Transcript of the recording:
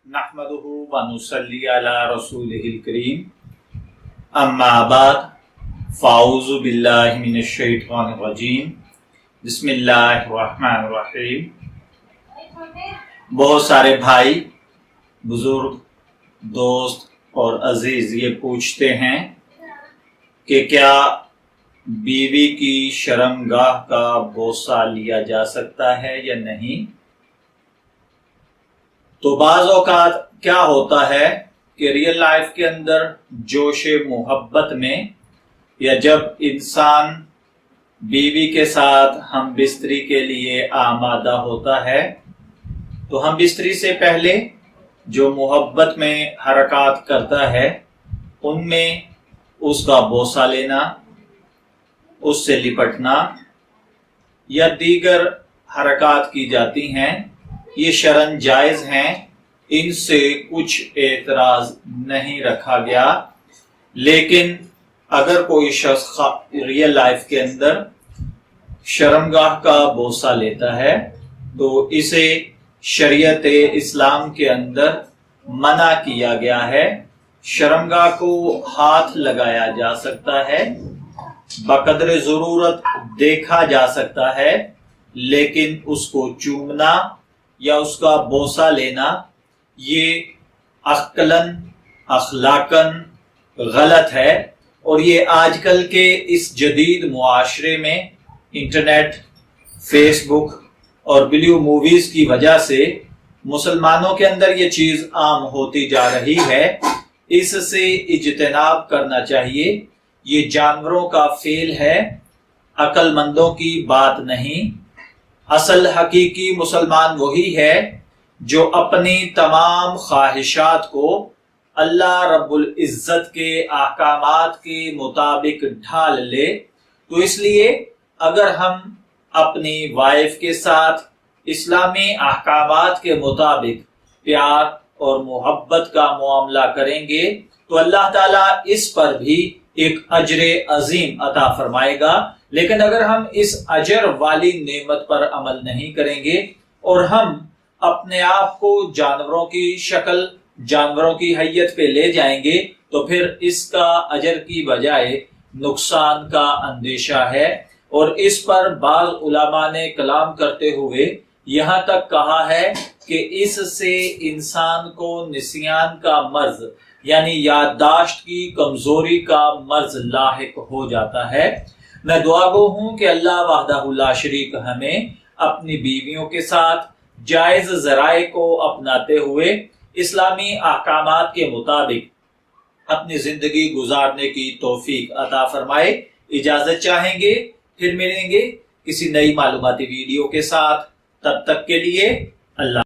नहमदुहु व नुसल्ली अला रसूलिहिल करीम अम्मा बाद फ़ाऊज़ु बिल्लाहि मिनश शैतानिर रजीम बिस्मिल्लाहिर रहमानिर रहीम। बहुत सारे भाई, बुजुर्ग, दोस्त और अजीज ये पूछते हैं कि क्या बीवी की शर्मगाह का बोसा लिया जा सकता है या नहीं। तो बाज़ औक़ात क्या होता है कि रियल लाइफ के अंदर जोशे मोहब्बत में या जब इंसान बीवी के साथ हम बिस्तरी के लिए आमादा होता है तो हम बिस्तरी से पहले जो मोहब्बत में हरकत करता है उनमें उसका बोसा लेना, उससे लिपटना या दीगर हरकत की जाती हैं, ये शरन जायज़ हैं, इनसे कुछ एतराज नहीं रखा गया। लेकिन अगर कोई शख्स रियल लाइफ के अंदर शर्मगाह का बोसा लेता है तो इसे शरीयत इस्लाम के अंदर मना किया गया है। शर्मगाह को हाथ लगाया जा सकता है, बकदरे ज़रूरत देखा जा सकता है, लेकिन उसको चूमना या उसका बोसा लेना ये अक्लन अखलाकन गलत है। और ये आजकल के इस जदीद मुआशरे में इंटरनेट, फेसबुक और ब्लू मूवीज की वजह से मुसलमानों के अंदर ये चीज आम होती जा रही है। इससे इज्तनाब करना चाहिए। ये जानवरों का फेल है, अक्लमंदों की बात नहीं। असल हकीकी मुसलमान वही है जो अपनी तमाम ख्वाहिशात को अल्लाह रब्बुल इज्जत के अहकामात के मुताबिक ढाल ले। तो इसलिए अगर हम अपनी वाइफ के साथ इस्लामी अहकामात के मुताबिक प्यार और मोहब्बत का मुआमला करेंगे तो अल्लाह ताला इस पर भी एक अजरे अजीम अता फरमाएगा। लेकिन अगर हम इस अजर वाली नेमत पर अमल नहीं करेंगे और हम अपने आप को जानवरों की शक्ल, जानवरों की हैयत पे ले जाएंगे तो फिर इसका अजर की बजाय नुकसान का अंदेशा है। और इस पर बाज़ उलमा ने कलाम करते हुए यहाँ तक कहा है कि इससे इंसान को निसियान का मर्ज यानी याददाश्त की कमजोरी का मर्ज लाहिक हो जाता है। मैं दुआगो हूँ कि अल्लाह वहदहु ला शरीक हमें अपनी बीवियों के साथ जायज ज़राए को अपनाते हुए इस्लामी अहकामात के मुताबिक अपनी जिंदगी गुजारने की तौफीक अता फरमाए। इजाजत चाहेंगे, फिर मिलेंगे किसी नई मालूमाती वीडियो के साथ। तब तक के लिए अल्लाह।